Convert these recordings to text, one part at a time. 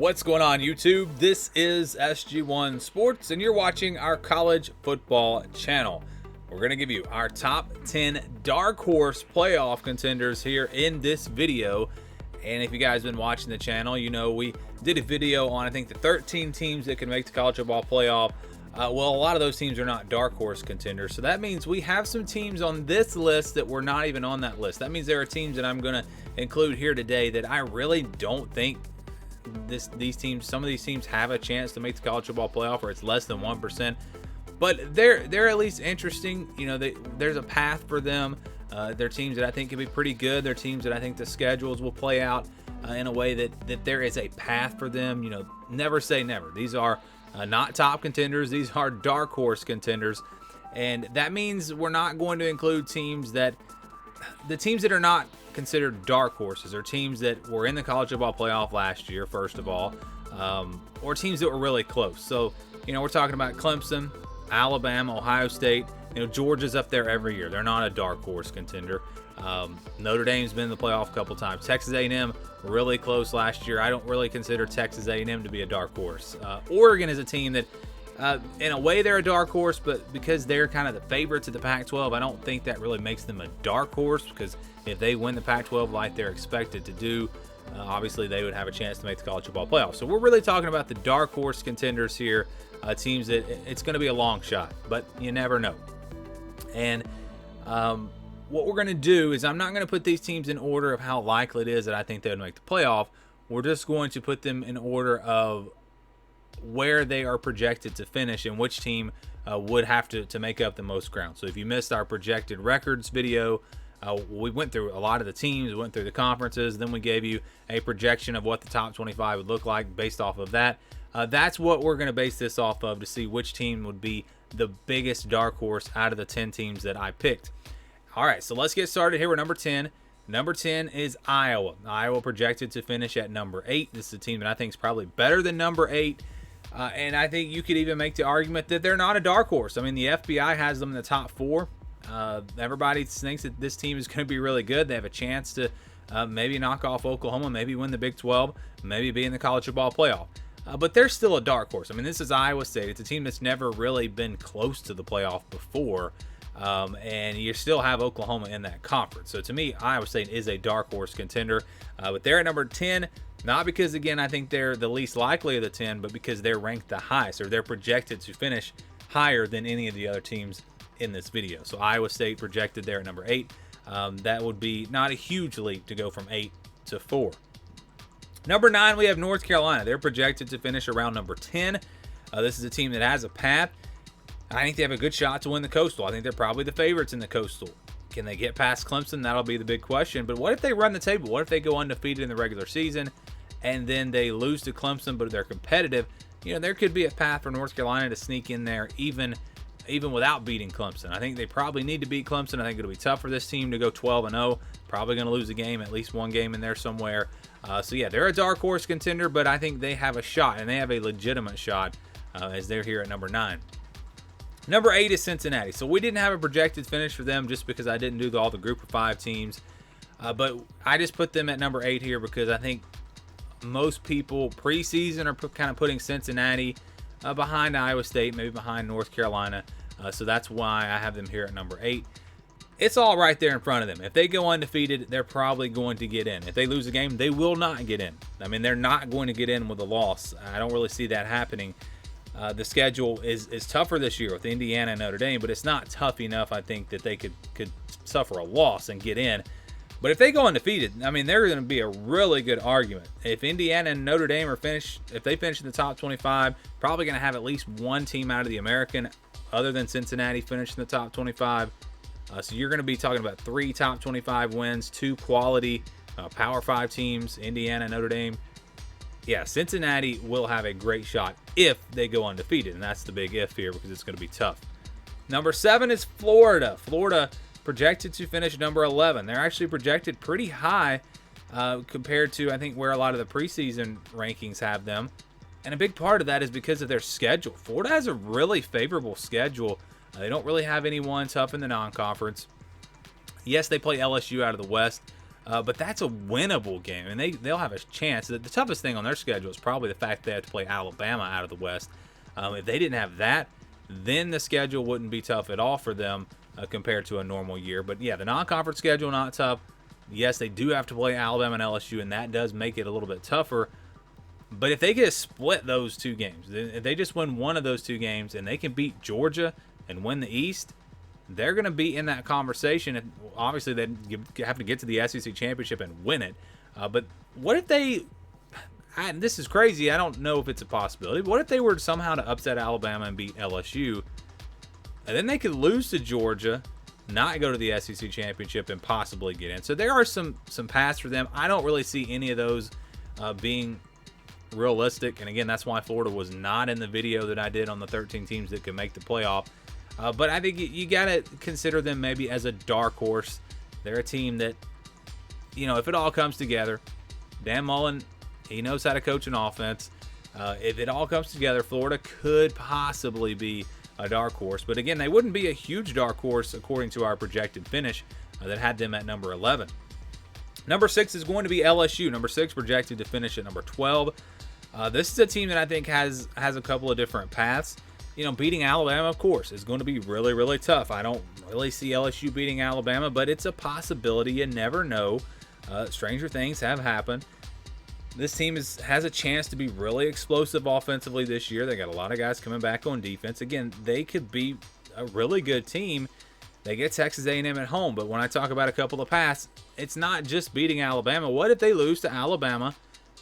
What's going on, YouTube? This is SG1 Sports, and you're watching our college football channel. We're going to give you our top 10 dark horse playoff contenders here in this video. And if you guys have been watching the channel, you know we did a video on, I think, the 13 teams that can make the college football playoff. Well, a lot of those teams are not dark horse contenders. So that means we have some teams on this list that were not even on that list. That means there are teams that I'm going to include here today that I really don't think some of these teams have a chance to make the college football playoff, or it's less than 1%. But they're at least interesting. You know, there's a path for them. They're teams that I think can be pretty good. They're teams that I think the schedules will play out in a way that there is a path for them. You know, never say never. These are not top contenders. These are dark horse contenders. And that means we're not going to include the teams that are not considered dark horses are teams that were in the college football playoff last year, first of all, or teams that were really close. So, you know, we're talking about Clemson, Alabama, Ohio State. You know, Georgia's up there every year. They're not a dark horse contender. Notre Dame's been in the playoff a couple times. Texas A&M, really close last year. I don't really consider Texas A&M to be a dark horse. Oregon is a team that, in a way, they're a dark horse, but because they're kind of the favorites of the Pac-12, I don't think that really makes them a dark horse, because if they win the Pac-12 like they're expected to do, obviously they would have a chance to make the college football playoff. So we're really talking about the dark horse contenders here, teams that it's going to be a long shot, but you never know. And what we're going to do is I'm not going to put these teams in order of how likely it is that I think they would make the playoff. We're just going to put them in order of where they are projected to finish and which team would have to make up the most ground. So if you missed our projected records video, we went through a lot of the teams, we went through the conferences, then we gave you a projection of what the top 25 would look like based off of that. That's what we're going to base this off of to see which team would be the biggest dark horse out of the 10 teams that I picked. All right, so let's get started here with number 10. Number 10 is Iowa. Iowa projected to finish at number 8. This is a team that I think is probably better than number 8. And I think you could even make the argument that they're not a dark horse. I mean, the FBI has them in the top 4. Everybody thinks that this team is going to be really good. They have a chance to maybe knock off Oklahoma, maybe win the Big 12, maybe be in the college football playoff. But they're still a dark horse. I mean, this is Iowa State. It's a team that's never really been close to the playoff before. And you still have Oklahoma in that conference. So to me, Iowa State is a dark horse contender. But they're at number 10, not because, again, I think they're the least likely of the 10, but because they're ranked the highest, or they're projected to finish higher than any of the other teams in this video. So Iowa State projected there at number 8. That would be not a huge leap to go from 8 to 4. Number 9, we have North Carolina. They're projected to finish around number 10. This is a team that has a path. I think they have a good shot to win the Coastal. I think they're probably the favorites in the Coastal. Can they get past Clemson? That'll be the big question. But what if they run the table? What if they go undefeated in the regular season and then they lose to Clemson, but they're competitive? You know, there could be a path for North Carolina to sneak in there even without beating Clemson. I think they probably need to beat Clemson. I think it'll be tough for this team to go 12-0. Probably going to lose a game, at least one game in there somewhere. So yeah, they're a dark horse contender, but I think they have a shot, and they have a legitimate shot as they're here at number 9. Number 8 is Cincinnati. So we didn't have a projected finish for them just because I didn't do all the group of 5 teams. But I just put them at number 8 here because I think most people preseason are kind of putting Cincinnati behind Iowa State, maybe behind North Carolina. So that's why I have them here at number 8. It's all right there in front of them. If they go undefeated, they're probably going to get in. If they lose a game, they will not get in. I mean, they're not going to get in with a loss. I don't really see that happening. The schedule is tougher this year with Indiana and Notre Dame, but it's not tough enough, I think, that they could suffer a loss and get in. But if they go undefeated, I mean, they're going to be a really good argument. If Indiana and Notre Dame if they finish in the top 25, probably going to have at least one team out of the American other than Cincinnati finish in the top 25. So you're going to be talking about 3 top 25 wins, 2 quality Power 5 teams, Indiana, Notre Dame. Yeah, Cincinnati will have a great shot if they go undefeated, and that's the big if here because it's going to be tough. Number 7 is Florida. Florida projected to finish number 11. They're actually projected pretty high compared to, I think, where a lot of the preseason rankings have them. And a big part of that is because of their schedule. Florida has a really favorable schedule. They don't really have anyone tough in the non-conference. Yes, they play LSU out of the West, but that's a winnable game, and they'll have a chance. The toughest thing on their schedule is probably the fact they have to play Alabama out of the West. If they didn't have that, then the schedule wouldn't be tough at all for them compared to a normal year. But yeah, the non-conference schedule not tough. Yes, they do have to play Alabama and LSU, and that does make it a little bit tougher. But if they get split those two games, if they just win one of those two games and they can beat Georgia and win the East, they're going to be in that conversation. And obviously, they have to get to the SEC championship and win it. But what if they? This is crazy. I don't know if it's a possibility. But what if they were somehow to upset Alabama and beat LSU, and then they could lose to Georgia, not go to the SEC championship, and possibly get in? So there are some paths for them. I don't really see any of those being realistic, and again, that's why Florida was not in the video that I did on the 13 teams that could make the playoff. But I think you got to consider them maybe as a dark horse. They're a team that, if it all comes together, Dan Mullen, he knows how to coach an offense. If it all comes together, Florida could possibly be a dark horse. But again, they wouldn't be a huge dark horse according to our projected finish that had them at number 11. Number 6 is going to be LSU. Number 6 projected to finish at number 12. This is a team that I think has a couple of different paths. Beating Alabama, of course, is going to be really, really tough. I don't really see LSU beating Alabama, but it's a possibility. You never know. Stranger things have happened. This team has a chance to be really explosive offensively this year. They got a lot of guys coming back on defense. Again, they could be a really good team. They get Texas A&M at home, but when I talk about a couple of paths, it's not just beating Alabama. What if they lose to Alabama,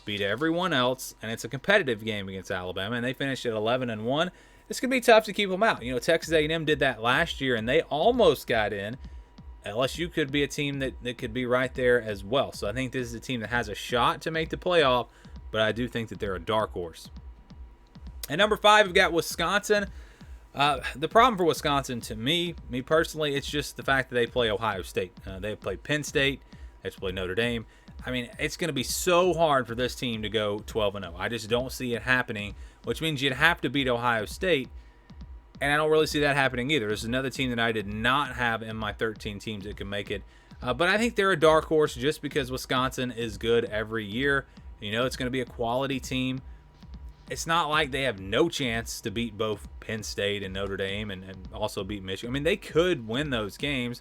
beat everyone else, and it's a competitive game against Alabama, and they finish at 11-1? It's going to be tough to keep them out. Texas A&M did that last year, and they almost got in. LSU could be a team that could be right there as well. So I think this is a team that has a shot to make the playoff, but I do think that they're a dark horse. At number 5, we've got Wisconsin. The problem for Wisconsin, to me personally, it's just the fact that they play Ohio State. They play Penn State. They play Notre Dame. I mean, it's going to be so hard for this team to go 12-0. I just don't see it happening, which means you'd have to beat Ohio State, and I don't really see that happening either. This is another team that I did not have in my 13 teams that can make it. But I think they're a dark horse just because Wisconsin is good every year. It's going to be a quality team. It's not like they have no chance to beat both Penn State and Notre Dame and also beat Michigan. I mean, they could win those games.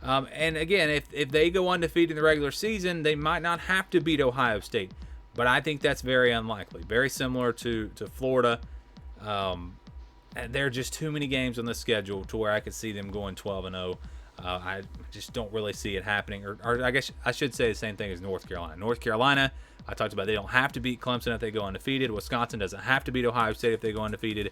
And again, if they go undefeated in the regular season, they might not have to beat Ohio State. But I think that's very unlikely. Very similar to Florida. There are just too many games on the schedule to where I could see them going 12-0. I just don't really see it happening. Or I guess I should say the same thing as North Carolina. North Carolina, I talked about, they don't have to beat Clemson if they go undefeated. Wisconsin doesn't have to beat Ohio State if they go undefeated.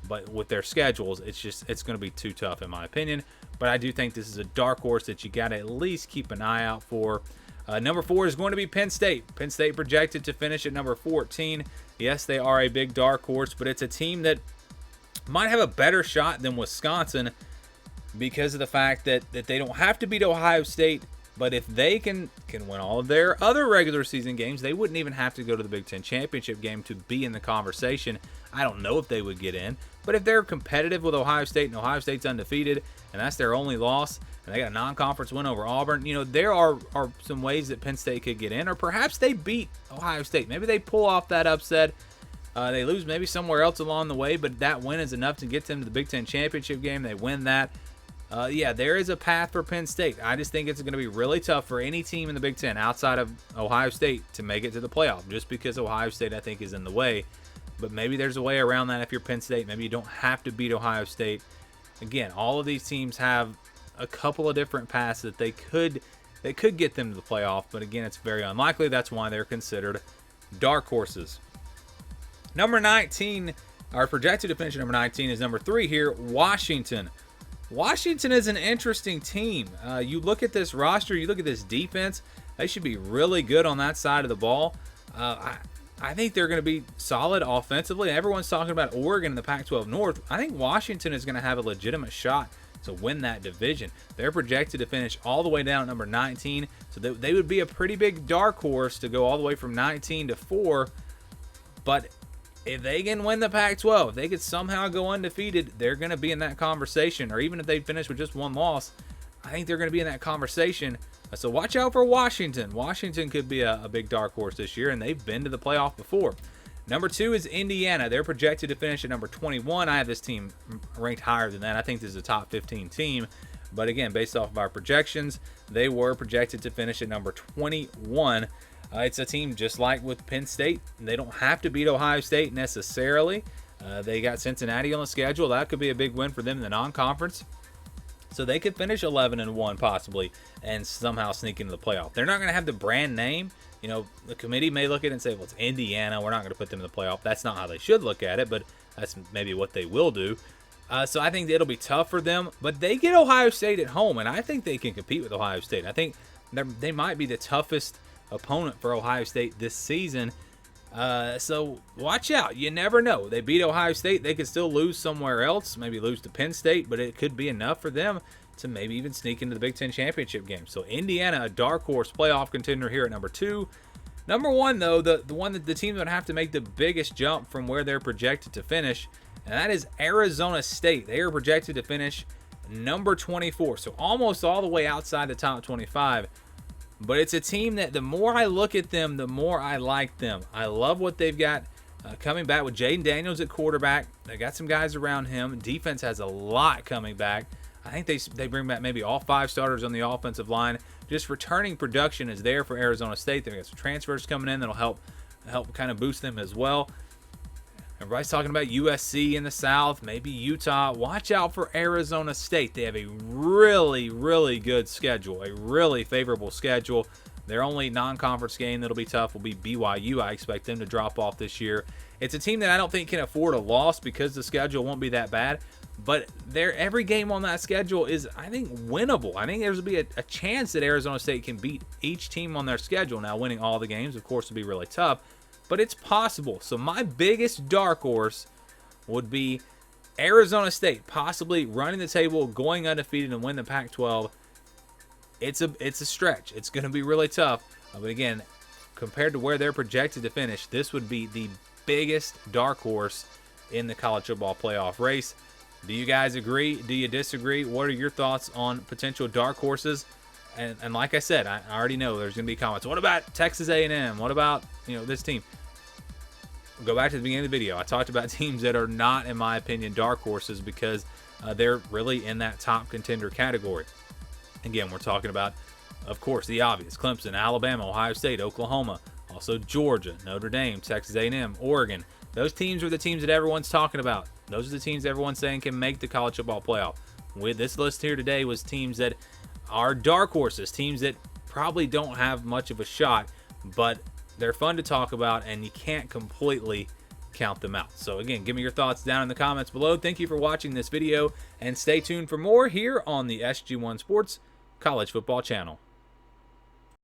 But with their schedules, it's going to be too tough in my opinion. But I do think this is a dark horse that you got to at least keep an eye out for. Number 4 is going to be Penn State. Penn State projected to finish at number 14. Yes, they are a big dark horse, but it's a team that might have a better shot than Wisconsin because of the fact that they don't have to beat Ohio State. But if they can win all of their other regular season games, they wouldn't even have to go to the Big Ten championship game to be in the conversation. I don't know if they would get in, but if they're competitive with Ohio State and Ohio State's undefeated and that's their only loss, and they got a non-conference win over Auburn, there are some ways that Penn State could get in, or perhaps they beat Ohio State. Maybe they pull off that upset. They lose maybe somewhere else along the way, but that win is enough to get them to the Big Ten championship game. They win that. Yeah, there is a path for Penn State. I just think it's going to be really tough for any team in the Big Ten outside of Ohio State to make it to the playoff, just because Ohio State, I think, is in the way. But maybe there's a way around that if you're Penn State. Maybe you don't have to beat Ohio State. Again, all of these teams have a couple of different paths that they could get them to the playoff. But again, it's very unlikely. That's why they're considered dark horses. Number 19, our projected to finish at number 19 is number 3 here, Washington. Washington is an interesting team. You look at this roster, you look at this defense, they should be really good on that side of the ball. I think they're going to be solid offensively. Everyone's talking about Oregon in the Pac-12 North. I think Washington is going to have a legitimate shot to win that division. They're projected to finish all the way down at number 19, so they would be a pretty big dark horse to go all the way from 19 to 4. But if they can win the Pac-12, if they could somehow go undefeated, they're going to be in that conversation. Or even if they finish with just one loss, I think they're going to be in that conversation. So watch out for Washington. Washington could be a big dark horse this year, and they've been to the playoff before. Number 2 is Indiana. They're projected to finish at number 21. I have this team ranked higher than that. I think this is a top 15 team. But again, based off of our projections, they were projected to finish at number 21. It's a team just like with Penn State. They don't have to beat Ohio State necessarily. They got Cincinnati on the schedule. That could be a big win for them in the non-conference. So they could finish 11-1 possibly and somehow sneak into the playoff. They're not going to have the brand name. You know, the committee may look at it and say, well, it's Indiana. We're not going to put them in the playoff. That's not how they should look at it, but that's maybe what they will do. So I think it'll be tough for them. But they get Ohio State at home, and I think they can compete with Ohio State. I think they might be the toughest opponent for Ohio State this season. So watch out. You never know. They beat Ohio State. They could still lose somewhere else, maybe lose to Penn State, but it could be enough for them to maybe even sneak into the Big Ten championship game. So Indiana, a dark horse playoff contender here at number 2. Number 1, though, the one that the team would have to make the biggest jump from where they're projected to finish, and that is Arizona State. They are projected to finish number 24, so almost all the way outside the top 25. But it's a team that the more I look at them, the more I like them. I love what they've got coming back with Jaden Daniels at quarterback. They got some guys around him. Defense has a lot coming back. I think they bring back maybe all 5 starters on the offensive line. Just returning production is there for Arizona State. They've got some transfers coming in that'll help kind of boost them as well. Everybody's talking about USC in the South, maybe Utah. Watch out for Arizona State. They have a really, really good schedule, a really favorable schedule. Their only non-conference game that'll be tough will be BYU. I expect them to drop off this year. It's a team that I don't think can afford a loss because the schedule won't be that bad. But every game on that schedule is, I think, winnable. I think there's be a chance that Arizona State can beat each team on their schedule. Now, winning all the games, of course, will be really tough. But it's possible. So my biggest dark horse would be Arizona State, possibly running the table, going undefeated, and win the Pac-12. It's a stretch. It's going to be really tough. But again, compared to where they're projected to finish, this would be the biggest dark horse in the college football playoff race. Do you guys agree? Do you disagree? What are your thoughts on potential dark horses? And like I said, I already know there's going to be comments. What about Texas A&M? What about, this team? Go back to the beginning of the video. I talked about teams that are not, in my opinion, dark horses because they're really in that top contender category. Again, we're talking about, of course, the obvious. Clemson, Alabama, Ohio State, Oklahoma, also Georgia, Notre Dame, Texas A&M, Oregon. Those teams are the teams that everyone's talking about. Those are the teams everyone's saying can make the college football playoff. With this list here today was teams that are dark horses, teams that probably don't have much of a shot, but they're fun to talk about, and you can't completely count them out. So again, give me your thoughts down in the comments below. Thank you for watching this video, and stay tuned for more here on the SG1 Sports College Football Channel.